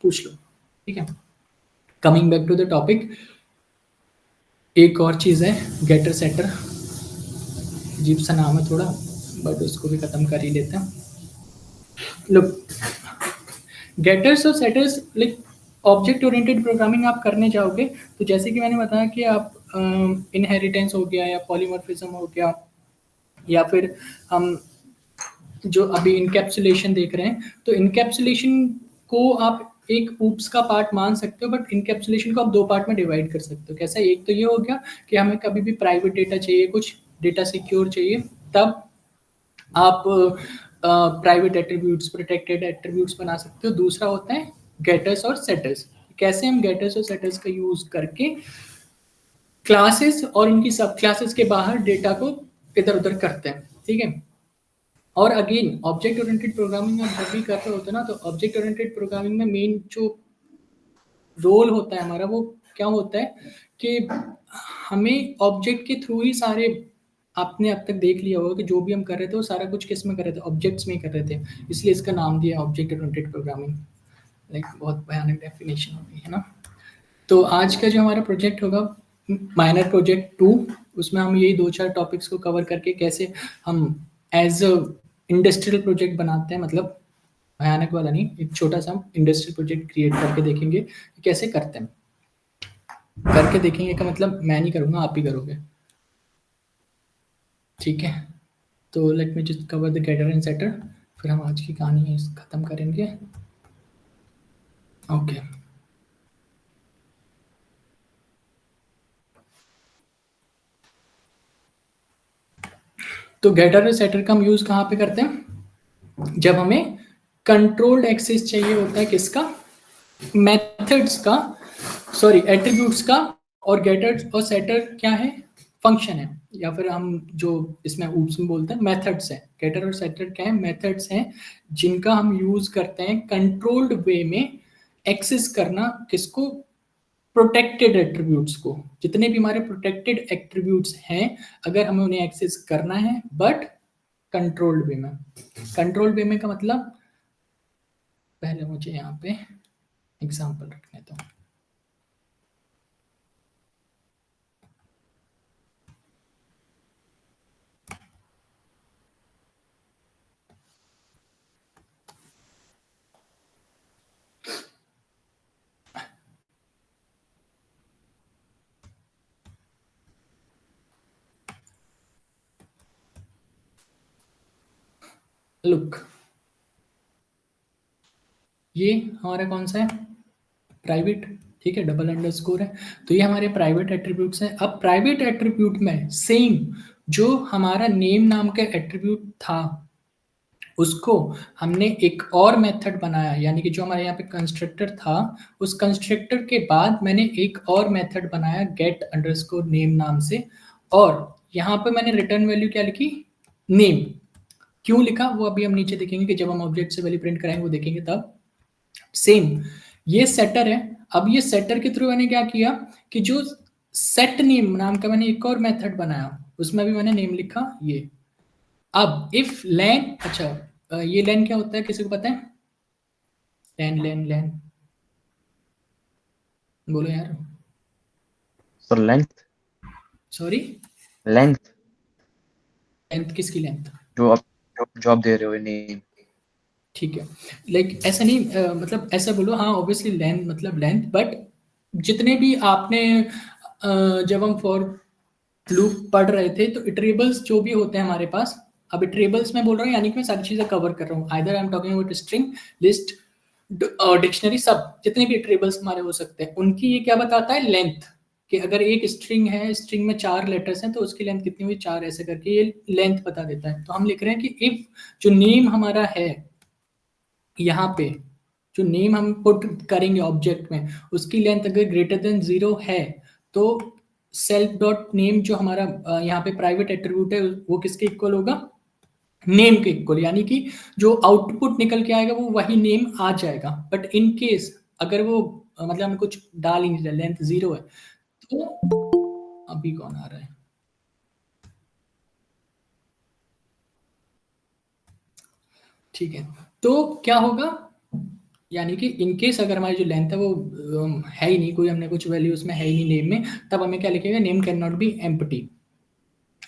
पूछ लो। ठीक है, coming back to the topic, एक और चीज़ है गेटर सेटर। अजीब सा नाम है थोड़ा, बट उसको भी ख़त्म कर ही लेते हैं। लुक, गेटर्स और setters like object oriented programming आप करने जाओगे तो जैसे कि मैंने बताया कि आप इनहेरिटेंस हो गया या पॉलीमॉर्फिज्म हो गया, या फिर हम जो अभी इनकैप्सुलेशन देख रहे हैं, तो इनकैप्सुलेशन को आप एक ऊप्स का पार्ट मान सकते हो, बट इनकैप्सुलेशन को आप 2 पार्ट में डिवाइड कर सकते हो। कैसा? एक तो ये हो गया कि हमें कभी भी प्राइवेट डेटा चाहिए, कुछ डेटा सिक्योर चाहिए, तब आप प्राइवेट एट्रीब्यूट्स, प्रोटेक्टेड एट्रीब्यूट्स बना सकते हो। दूसरा होता है गेटर्स और सेटर्स। कैसे हम गेटर्स और सेटर्स का यूज करके क्लासेस और उनकी सब क्लासेस के बाहर डेटा को इधर उधर करते हैं। ठीक है, और अगेन ऑब्जेक्ट ओरिएंटेड प्रोग्रामिंग आप जब भी कर रहे होते हैं ना, तो ऑब्जेक्ट ओरिएंटेड प्रोग्रामिंग में मेन जो रोल होता है हमारा वो क्या होता है कि हमें ऑब्जेक्ट के थ्रू ही सारे, आपने अब तक देख लिया होगा कि जो भी हम कर रहे थे वो सारा कुछ किस में कर रहे थे, ऑब्जेक्ट्स में कर रहे थे। इसलिए इसका नाम दिया ऑब्जेक्ट ओरिएंटेड प्रोग्रामिंग। लाइक बहुत भयानक डेफिनेशन हो गई है ना। तो आज का जो हमारा प्रोजेक्ट होगा माइनर प्रोजेक्ट 2, उसमें हम यही 2-4 टॉपिक्स को कवर करके कैसे हम एज अ इंडस्ट्रियल प्रोजेक्ट बनाते हैं, मतलब भयानक वाला नहीं, एक छोटा सा इंडस्ट्रियल प्रोजेक्ट क्रिएट करके देखेंगे कि कैसे करते हैं। करके देखेंगे का मतलब मैं नहीं करूँगा, आप ही करोगे। ठीक है, तो let me just cover the getter and setter, फिर हम आज की कहानी खत्म करेंगे। ओके, तो गेटर और सेटर का हम यूज कहाँ पे करते हैं? जब हमें कंट्रोल्ड एक्सेस चाहिए होता है, किसका? मेथड्स का, सॉरी एट्रीब्यूट्स का। और गेटर और सेटर क्या है? फंक्शन है, या फिर हम जो इसमें ऊप्स में बोलते हैं मेथड्स हैं। गेटर और सेटर क्या है? मेथड्स हैं जिनका हम यूज करते हैं कंट्रोल्ड वे में एक्सेस करना, किसको? प्रोटेक्टेड एट्रीब्यूट्स को, जितने भी हमारे प्रोटेक्टेड एट्रीब्यूट्स हैं, अगर हमें उन्हें एक्सेस करना है बट कंट्रोल्ड वे में। कंट्रोल्ड वे में का मतलब, पहले मुझे यहाँ पे एग्जांपल रखने दो। लुक, ये हमारा कौन सा है, प्राइवेट, ठीक है, डबल अंडरस्कोर है, तो ये हमारे प्राइवेट एट्रीब्यूट्स हैं। अब प्राइवेट एट्रीब्यूट में सेम जो हमारा नेम नाम का एट्रीब्यूट था, उसको हमने एक और मेथड बनाया, यानी कि जो हमारे यहाँ पे कंस्ट्रक्टर था, उस कंस्ट्रक्टर के बाद मैंने एक और मेथड बनाया गेट अंडरस्कोर नेम नाम से, और यहाँ पे मैंने रिटर्न वैल्यू क्या लिखी, नेम। क्यों लिखा वो अभी हम नीचे देखेंगे, कि जब हम ऑब्जेक्ट से वैल्यू प्रिंट कराएंगे वो देखेंगे तब। सेम ये सेटर है। अब ये सेटर के थ्रू मैंने क्या किया कि जो सेट नेम नाम का मैंने एक और मेथड बनाया, उसमें भी मैंने नेम लिखा ये। अब इफ लेन, अच्छा ये लेन क्या होता है, किसी को पता है? लेन लेन लेन बोलो यार। Sir length. Sorry, length length किसकी लेंथ? जो आप दे रहे हो नेम। ठीक है, लाइक ऐसा नहीं मतलब ऐसा बोलो, हाँ ऑब्वियसली लेंथ मतलब लेंथ, बट जितने भी आपने जब हम फॉर लूप पढ़ रहे थे तो इटरेबल्स जो भी होते हैं हमारे पास, अब इटरेबल्स में बोल रहा हूँ, यानी कि मैं सारी चीजें कवर कर रहा हूँ, either I am talking about string, list, dictionary, सब जितने भी इटरेबल्स हमारे हो सकते हैं, उनकी ये क्या बताता है, लेंथ, कि अगर एक स्ट्रिंग है, स्ट्रिंग में 4 लेटर्स हैं तो उसकी लेंथ कितनी हुई, 4, ऐसे करके ये लेंथ बता देता है। तो हम लिख रहे हैं कि इफ जो नेम हमारा है यहाँ पे, जो नेम हम पुट करेंगे ऑब्जेक्ट में, उसकी लेंथ अगर ग्रेटर देन 0 है, तो सेल्फ डॉट नेम जो हमारा यहाँ पे प्राइवेट एट्रीब्यूट है, वो किसके इक्वल होगा, नेम के इक्वल, यानी कि जो आउटपुट निकल के आएगा वो वही नेम आ जाएगा। बट इन केस अगर वो मतलब हमें कुछ डाल ही नहीं रहा, लेंथ 0 है, तो अभी कौन आ रहा है, ठीक है, तो क्या होगा, यानी कि इनकेस अगर हमारी जो लेंथ है वो है ही नहीं, कोई हमने कुछ वैल्यू उसमें है ही नहीं नेम में, तब हमें क्या लिखेगा, name can not B empty.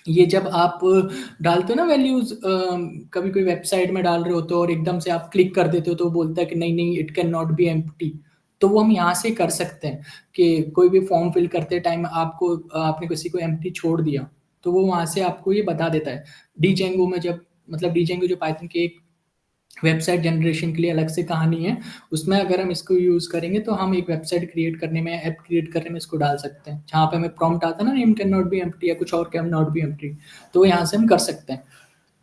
ये जब आप डालते हो ना वैल्यूज, कभी कोई वेबसाइट में डाल रहे हो तो और एकदम से आप क्लिक कर देते हो तो बोलता है कि नहीं नहीं it can not B empty, तो वो हम यहाँ से कर सकते हैं कि कोई भी फॉर्म फिल करते टाइम आपको आपने किसी को एम्प्टी छोड़ दिया, तो वो वहाँ से आपको ये बता देता है। डीजेंगो में जब, मतलब डीजेंगो जो पाइथन के एक वेबसाइट जनरेशन के लिए अलग से कहानी है, उसमें अगर हम इसको यूज करेंगे तो हम एक वेबसाइट क्रिएट करने में, ऐप क्रिएट करने में इसको डाल सकते हैं, जहाँ पे हमें प्रॉम्प्ट आता है ना, name can not B empty या कुछ और कैन नॉट बी एम्प्टी, तो यहाँ से हम कर सकते हैं।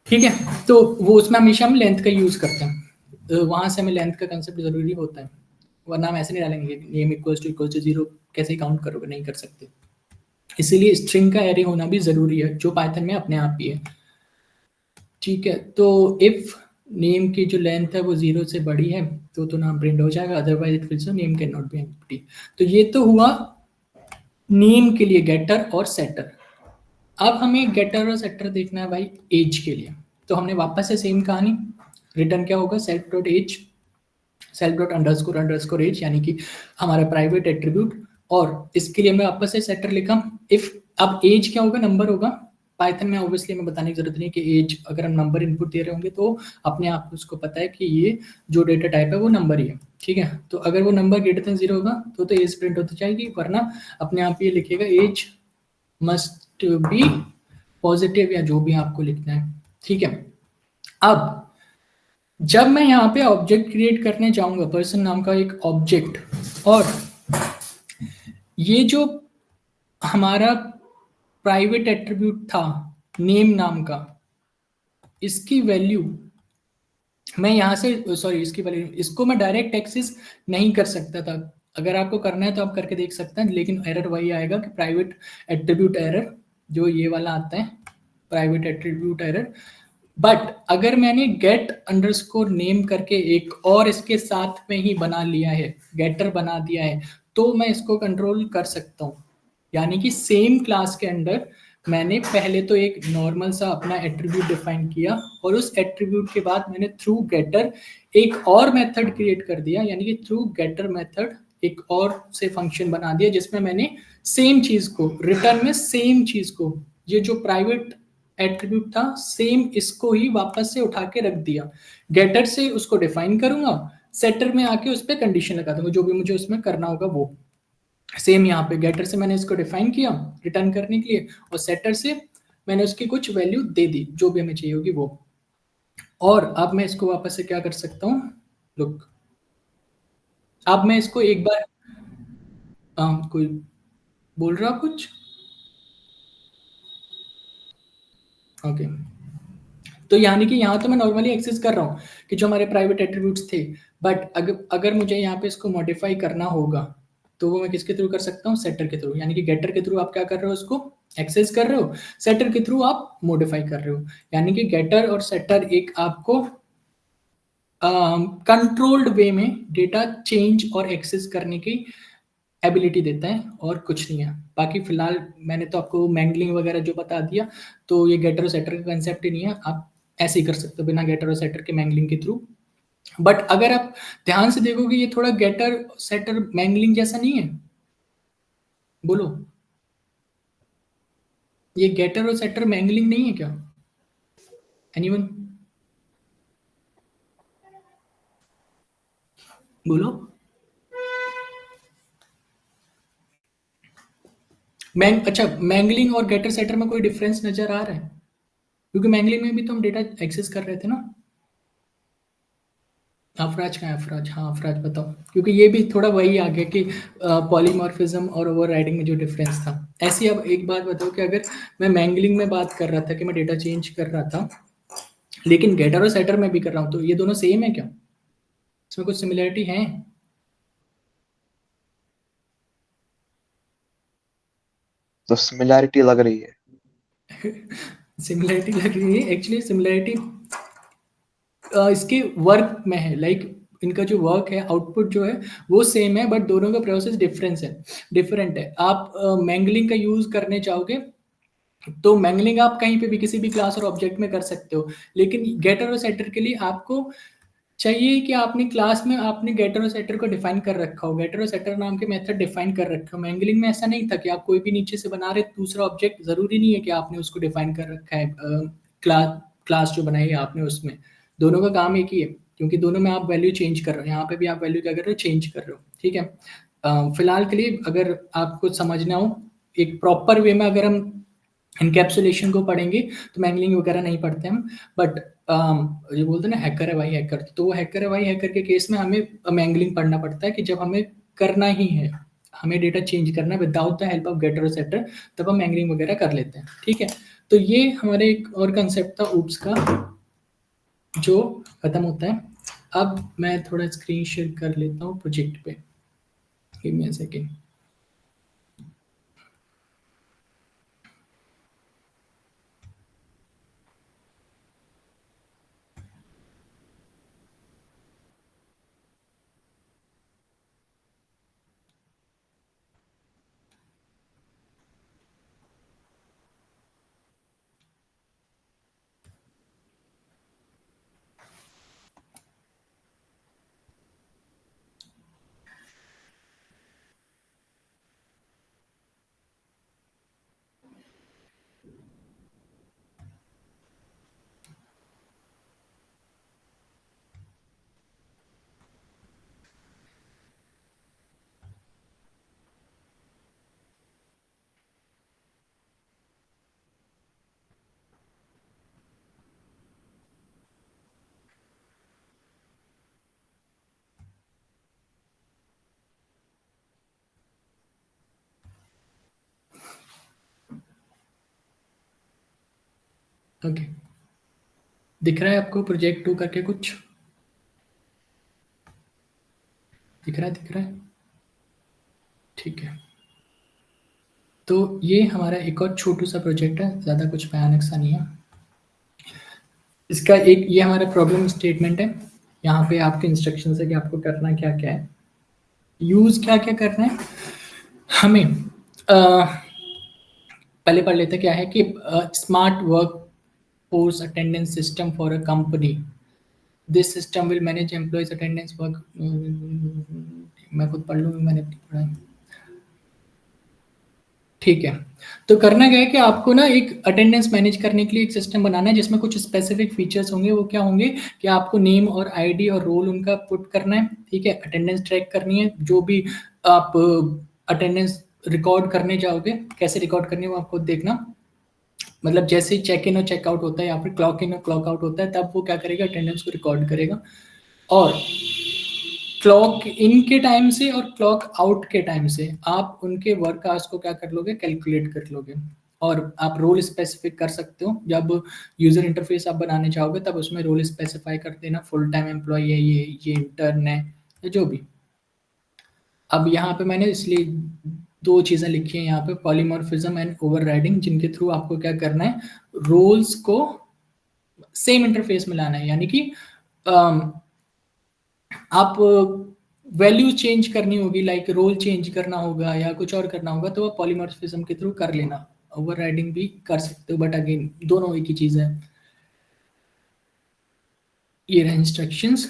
ठीक है, तो वो उसमें हमेशा हम लेंथ का यूज करते हैं, तो वहाँ से हमें लेंथ का कंसेप्ट जरूरी होता है, वरना हम ऐसे नहीं डालेंगे नेम इक्वल टू 0, कैसे काउंट करोगे, नहीं कर सकते। इसीलिए स्ट्रिंग का एरे होना भी जरूरी है, जो पाइथन में अपने आप ही है। ठीक है, तो इफ नेम की जो लेंथ है वो 0 से बड़ी है तो नाम प्रिंट हो जाएगा, otherwise it will say name can not B empty. तो ये तो हुआ नेम के लिए गेटर और सेटर। अब हमें गेटर और सेटर देखना है भाई एज के लिए, तो हमने वापस से सेम कहानी, रिटर्न क्या होगा, self dot age, self dot underscore underscore age, यानी कि हमारा प्राइवेट एट्रीब्यूट, और इसके लिए मैं वापस से सेटर लिखा इफ। अब एज क्या होगा, नंबर होगा। पाइथन में ऑब्वियसली हमें बताने की जरूरत नहीं कि एज अगर हम नंबर इनपुट दे रहे होंगे तो अपने आप उसको पता है कि ये जो डेटा टाइप है वो नंबर ही है। ठीक है, तो अगर वो नंबर ग्रेटर देन 0 होगा तो एज प्रिंट होती जाएगी, वरना अपने आप ये लिखेगा एज मस्ट बी पॉजिटिव, या जो भी आपको लिखना है। ठीक है, अब जब मैं यहाँ पे ऑब्जेक्ट क्रिएट करने जाऊंगा, पर्सन नाम का एक ऑब्जेक्ट, और ये जो हमारा प्राइवेट एट्रीब्यूट था नेम नाम का, इसकी वैल्यू मैं यहाँ से, सॉरी इसकी वैल्यू, इसको मैं डायरेक्ट एक्सेस नहीं कर सकता था। अगर आपको करना है तो आप करके देख सकते हैं, लेकिन एरर वही आएगा कि प्राइवेट एट्रीब्यूट एरर, जो ये वाला आता है प्राइवेट एट्रीब्यूट एरर। बट अगर मैंने गेट अंडरस्कोर नेम करके एक और इसके साथ में ही बना लिया है, गेटर बना दिया है, तो मैं इसको कंट्रोल कर सकता हूँ। यानी कि सेम क्लास के अंदर मैंने पहले तो एक नॉर्मल सा अपना एट्रीब्यूट डिफाइन किया, और उस एट्रीब्यूट के बाद मैंने थ्रू गेटर एक और मेथड क्रिएट कर दिया, यानी कि थ्रू गेटर मेथड एक और से फंक्शन बना दिया जिसमें मैंने सेम चीज को रिटर्न में सेम चीज को, ये जो प्राइवेट एट्रीब्यूट था सेम इसको ही वापस से उठा के रख दिया। गेटर से उसको डिफाइन करूंगा, सेटर में आके उस पर कंडीशन लगा दूंगा जो भी मुझे उसमें करना होगा वो। सेम यहाँ पे गेटर से मैंने इसको डिफाइन किया रिटर्न करने के लिए, और सेटर से मैंने उसकी कुछ वैल्यू दे दी जो भी हमें चाहिए होगी वो। और अब मैं इसको वापस से क्या कर सकता हूँ, लुक, अब मैं इसको एक बार कोई बोल रहा कुछ, ओके। तो यानी कि यहाँ तो मैं नॉर्मली एक्सेस कर रहा हूँ कि जो हमारे प्राइवेट एट्रीब्यूट्स थे, बट अगर मुझे यहाँ पे इसको मॉडिफाई करना होगा तो वो मैं किसके थ्रू कर सकता हूँ, सेटर के थ्रू। यानी कि गेटर के थ्रू आप क्या कर रहे हो, उसको एक्सेस कर रहे हो, सेटर के थ्रू आप मॉडिफाई कर रहे हो। यानी कि गेटर और सेटर एक आपको कंट्रोल्ड वे में डेटा चेंज और एक्सेस करने की एबिलिटी देता है और कुछ नहीं है। बाकी फिलहाल मैंने तो आपको मैंगलिंग वगैरह जो बता दिया, तो ये गेटर और सेटर का कंसेप्ट ही नहीं है, आप ऐसे ही कर सकते हो बिना गेटर और सेटर के मैंगलिंग के थ्रू। बट अगर आप ध्यान से देखोगे ये थोड़ा गेटर सेटर मैंगलिंग जैसा नहीं है, बोलो, ये गेटर और सेटर मैंगलिंग नहीं है क्या, एनीवन, बोलो। अच्छा, मैंगलिंग और गेटर सेटर में कोई डिफरेंस नजर आ रहा है? क्योंकि मैंगलिंग में भी तो हम डेटा एक्सेस कर रहे थे ना। अफराज का है, अफराज, हाँ अफराज बताओ, क्योंकि ये भी थोड़ा वही आ गया कि पॉलीमॉर्फिज्म और ओवरराइडिंग में जो डिफरेंस था। ऐसी अब एक बात बताओ कि अगर मैं मैंगलिंग में बात कर रहा था कि मैं डेटा चेंज कर रहा था, लेकिन गेटर और सेटर में भी कर रहा हूँ, तो ये दोनों सेम है क्या, इसमें कुछ सिमिलरिटी है? तो सिमिलैरिटी लग रही है। सिमिलरिटी लग रही है, एक्चुअली सिमिलरिटी इसके वर्क में है, लाइक इनका जो वर्क है, आउटपुट जो है वो सेम है, बट दोनों का प्रोसेस डिफरेंट है। आप मैंगलिंग का यूज करने चाहोगे तो मैंगलिंग आप कहीं पे भी किसी भी क्लास और ऑब्जेक्ट में कर सकते हो, लेकिन गेटर और सेटर के लिए आपको चाहिए कि आपने क्लास में आपने गेटर और सेटर को डिफाइन कर रखा हो, गेटर और सेटर नाम के मेथड डिफाइन कर रखे हो। मैंगलिंग में ऐसा नहीं था कि आप कोई भी नीचे से बना रहे दूसरा ऑब्जेक्ट, जरूरी नहीं है कि आपने उसको डिफाइन कर रखा है। क्लास क्लास जो बनाई है आपने उसमें, दोनों का काम एक ही है, क्योंकि दोनों में आप वैल्यू चेंज कर रहे हो। यहाँ पे भी आप वैल्यू क्या कर रहे हो, चेंज कर रहे हो, ठीक है। फिलहाल के लिए अगर आपको समझना हो एक प्रॉपर वे में, अगर हम इनकैप्सुलेशन को पढ़ेंगे तो मैंगलिंग वगैरह नहीं पढ़ते हम, बट ये बोलते हैं ना हैकर है भाई हैकर, तो वो हैकर है भाई हैकर के केस में हमें मैंगलिंग पढ़ना पड़ता है कि जब हमें करना ही है, हमें डेटा चेंज करना है without the help of getter और सेटर, तब हम मैंगलिंग वगैरह कर लेते हैं, ठीक है। तो ये हमारे एक और कंसेप्ट था ऊप्स का जो खत्म होता है। अब मैं थोड़ा स्क्रीन शेयर कर लेता हूँ प्रोजेक्ट पे, give me a second. Okay, दिख रहा है आपको प्रोजेक्ट 2 करके कुछ दिख रहा है, दिख रहा है, ठीक है। तो ये हमारा एक और छोटू सा प्रोजेक्ट है, ज़्यादा कुछ भयानक सा नहीं है। इसका एक ये हमारा प्रॉब्लम स्टेटमेंट है, यहाँ पे आपके इंस्ट्रक्शन है कि आपको करना क्या क्या है। यूज क्या क्या करना है हमें, पहले पढ़ लेते क्या है कि smart work force attendance system for a company, this system will manage employees attendance work. मैं खुद पढ़ लूँगी, मैंने अपनी पढ़ा है। ठीक है, तो करना क्या है कि आपको ना एक अटेंडेंस मैनेज करने के लिए एक सिस्टम बनाना है जिसमें कुछ स्पेसिफिक फीचर्स होंगे। वो क्या होंगे कि आपको नेम और आईडी और रोल उनका पुट करना है, ठीक है। अटेंडेंस ट्रैक करनी है, जो भी आप अटेंडेंस रिकॉर्ड करने जाओगे, कैसे रिकॉर्ड करनी है वो आपको देखना। मतलब जैसे ही चेक इन और चेकआउट होता है या फिर क्लॉक इन और क्लॉक आउट होता है, तब वो क्या करेगा, अटेंडेंस को रिकॉर्ड करेगा। और क्लॉक इन के टाइम से और क्लॉक आउट के टाइम से आप उनके वर्क आवर्स को क्या कर लोगे, कैलकुलेट कर लोगे। और आप रोल स्पेसिफिक कर सकते हो, जब यूजर इंटरफेस आप बनाने चाहोगे तब उसमें रोल स्पेसिफाई कर देना, फुल टाइम एम्प्लॉय है ये इंटर्न है या जो भी। अब यहाँ पे मैंने इसलिए दो चीज़ें लिखी हैं यहाँ पे, पॉलीमॉर्फिज्म एंड ओवरराइडिंग, जिनके थ्रू आपको क्या करना है, रोल्स को सेम इंटरफेस में लाना है। यानी कि आप वैल्यू चेंज करनी होगी, लाइक रोल चेंज करना होगा या कुछ और करना होगा, तो आप पॉलीमॉर्फिज्म के थ्रू कर लेना। ओवरराइडिंग भी कर सकते हो, बट अगेन दोनों एक ही चीज़ है। ये रहे इंस्ट्रक्शंस।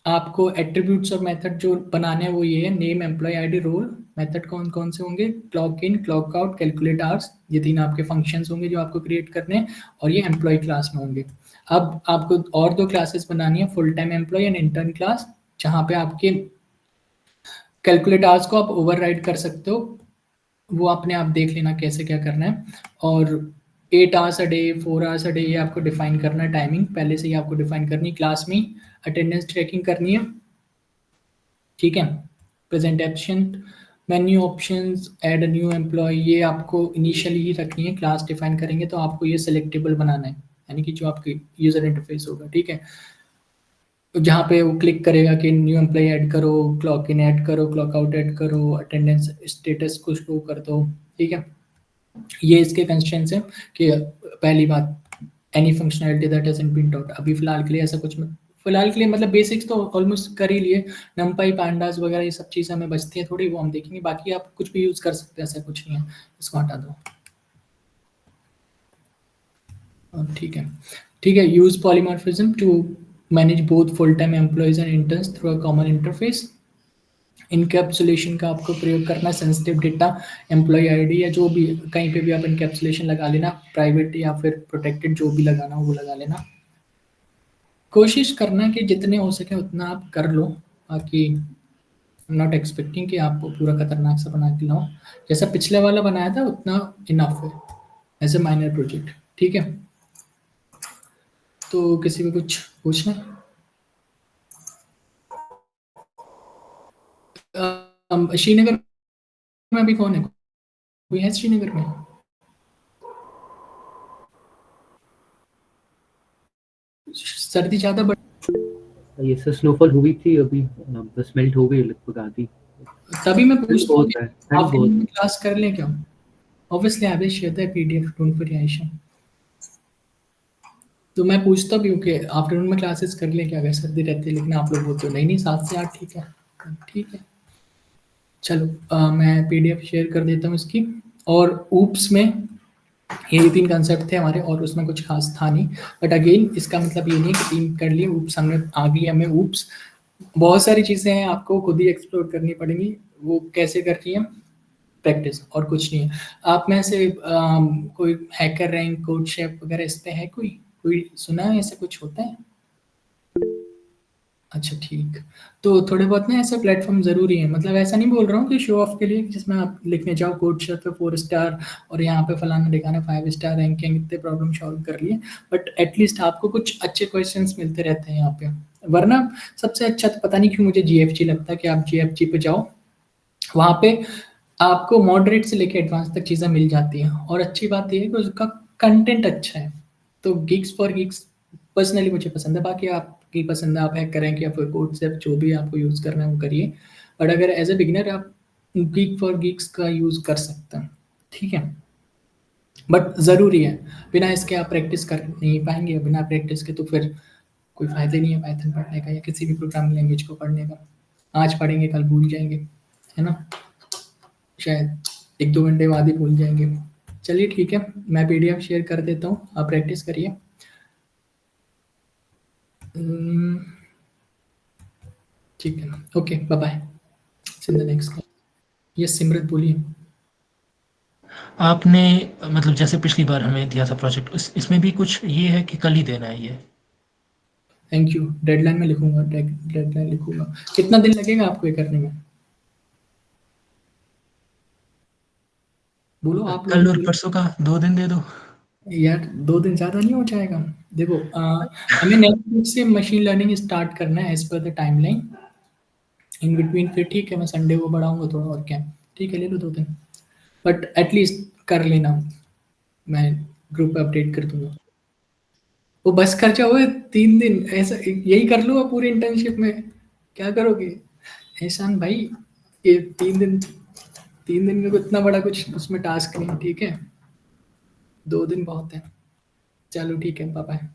आपको एट्रीब्यूट्स और मेथड जो बनाने हैं वो ये है, name, employee ID, role. Method कौन कौन से होंगे, clock in, clock out, calculate hours, ये तीन आपके फंक्शंस होंगे जो आपको क्रिएट करने हैं, और ये एम्प्लॉय क्लास में होंगे। अब आपको और दो क्लासेस बनानी है, full time employee and intern class, जहाँ पे आपके कैलकुलेट आवर्स को आप ओवरराइड कर सकते हो। वो अपने आप देख लेना कैसे क्या करना है। और 8 hours a day, 4 hours a day, ये आपको डिफाइन करना है, टाइमिंग पहले से ही आपको डिफाइन करनी है क्लास में। अटेंडेंस ट्रैकिंग करनी है, ठीक है। Present absent, menu options, add a new employ, ये आपको इनिशियली ही रखनी है। क्लास डिफाइन करेंगे तो आपको ये सिलेक्टेबल बनाना है, यानी कि जो आपके यूजर इंटरफेस होगा, ठीक है। जहाँ पे वो क्लिक करेगा कि न्यू एम्प्लॉय ऐड करो, क्लॉक इन ऐड करो, क्लॉक आउट ऐड करो, अटेंडेंस स्टेटस को शो कर दो, ठीक है। ये इसके कंस्ट्रेंट्स हैं कि पहली बात, any functionality that hasn't been taught, अभी फिलहाल के लिए ऐसा कुछ में, फिलहाल के लिए मतलब बेसिक्स तो ऑलमोस्ट कर ही लिए। नमपाई, पांडास वगैरह ये सब चीज़ें हमें बचती हैं थोड़ी, वो हम देखेंगे। बाकी आप कुछ भी यूज़ कर सकते हैं, ऐसा कुछ नहीं है। इसको हटा दो, ठीक है। ठीक है, use polymorphism to manage both full time employees and interns through a common interface. Encapsulation का आपको प्रयोग करना, सेंसिटिव डेटा, एम्प्लॉय आईडी या जो भी, कहीं पे भी आप इनकैप्सुलेशन लगा लेना, प्राइवेट या फिर प्रोटेक्टेड जो भी लगाना हो वो लगा लेना। कोशिश करना कि जितने हो सके उतना आप कर लो, बाकी नॉट एक्सपेक्टिंग कि आपको पूरा खतरनाक सा बना के लाओ। जैसा पिछले वाला बनाया था उतना इनफ है एज ए माइनर प्रोजेक्ट, ठीक है। तो किसी को कुछ पूछना है? श्रीनगर में अभी कौन है, कोई है श्रीनगर में? सर्दी ज़्यादा बढ़, ये सर स्नोफॉल हुई थी अभी, 10 मिनट हो गई लगभग आधी। तभी मैं ठंड पूछता हूँ बहुत कि है, ठंड आफ्टरनून बहुत में है। क्लास कर लें क्या? Obviously I will share the PDF, don't worry Ayesha. तो मैं पूछता भी हूँ कि आफ्टरनून में क्लासेस कर लें क्या, अगर सर्दी रहती है, लेकिन आप लोग बोलते हो नहीं नहीं 7 से 8 ठीक है। ठीक है, चलो मैं पीडीएफ शेयर कर देता हूँ इसकी। और ऊप्स में ये 3 कंसेप्ट थे हमारे, और उसमें कुछ खास था नहीं। बट अगेन इसका मतलब ये नहीं कि 3 कर लिए, ऊप्स हमने आ गई हमें ऊप्स। बहुत सारी चीज़ें हैं, आपको खुद ही एक्सप्लोर करनी पड़ेंगी। वो कैसे करती हैं, प्रैक्टिस, और कुछ नहीं है। आप में से कोई हैकर रैंक, कोड शेफ वगैरह इस पे है, कोई कोई सुना है ऐसा कुछ होता है? अच्छा ठीक। तो थोड़े बहुत ना ऐसे प्लेटफॉर्म ज़रूरी है, मतलब ऐसा नहीं बोल रहा हूँ कि शो ऑफ के लिए, जिसमें आप लिखने जाओ कोड शेफ पे 4 स्टार और यहाँ पे फलाना दिखाना 5 स्टार रैंकिंग, इतने प्रॉब्लम सॉल्व कर लिए। बट एटलीस्ट आपको कुछ अच्छे क्वेश्चंस मिलते रहते हैं यहाँ पे। वरना सबसे अच्छा तो पता नहीं क्यों मुझे जीएफजी लगता है कि आप जीएफजी पे जाओ, वहाँ पे आपको मॉडरेट से लेके एडवांस तक चीज़ें मिल जाती हैं। और अच्छी बात ये है कि उसका कंटेंट अच्छा है। तो गिग्स फॉर गिग्स पर्सनली मुझे पसंद है, बाकी आपकी पसंद है, आप हैक करें कि या फिर कोड से जो भी आपको यूज़ करना है वो करिए। बट अगर एज ए बिगिनर आप गिग फॉर गिग्स का यूज़ कर सकते हैं, ठीक है। बट ज़रूरी है, बिना इसके आप प्रैक्टिस कर नहीं पाएंगे। बिना प्रैक्टिस के तो फिर कोई फ़ायदा नहीं है पाइथन पढ़ने का या किसी भी प्रोग्रामिंग लैंग्वेज को पढ़ने का। आज पढ़ेंगे कल भूल जाएंगे। है ना, शायद 1-2 घंटे बाद ही भूल जाएंगे। चलिए ठीक है, मैं पीडीएफ शेयर कर देता हूँ, आप प्रैक्टिस करिए। ठीक है, okay, bye bye, see in the next class. Yes Simrat बोलिए। आपने मतलब जैसे पिछली बार हमें दिया था प्रोजेक्ट, इसमें भी कुछ ये है कि कल ही देना है ये? थैंक यू, डेडलाइन में लिखूंगा, डेडलाइन लिखूंगा। कितना दिन लगेगा आपको ये करने में? बोलो आप लोग कल और बोलो। परसों का 2 दिन दे दो। यार 2 दिन ज़्यादा नहीं हो जाएगा? देखो हमें नेक्स्ट वीक से मशीन लर्निंग स्टार्ट करना है as per the timeline. In between फिर ठीक है, मैं संडे को बढ़ाऊंगा थोड़ा, और क्या, ठीक है, ले लो 2 दिन, बट एटलीस्ट कर लेना, मैं ग्रुप पे अपडेट कर दूंगा। वो बस खर्चा हुआ 3 दिन, ऐसा यही कर लो आप पूरी इंटर्नशिप में, क्या करोगे एहसान भाई? ये 3 दिन में इतना बड़ा कुछ उसमें टास्क नहीं, ठीक है, 2 दिन बहुत है। चलो ठीक है, बाय बाय।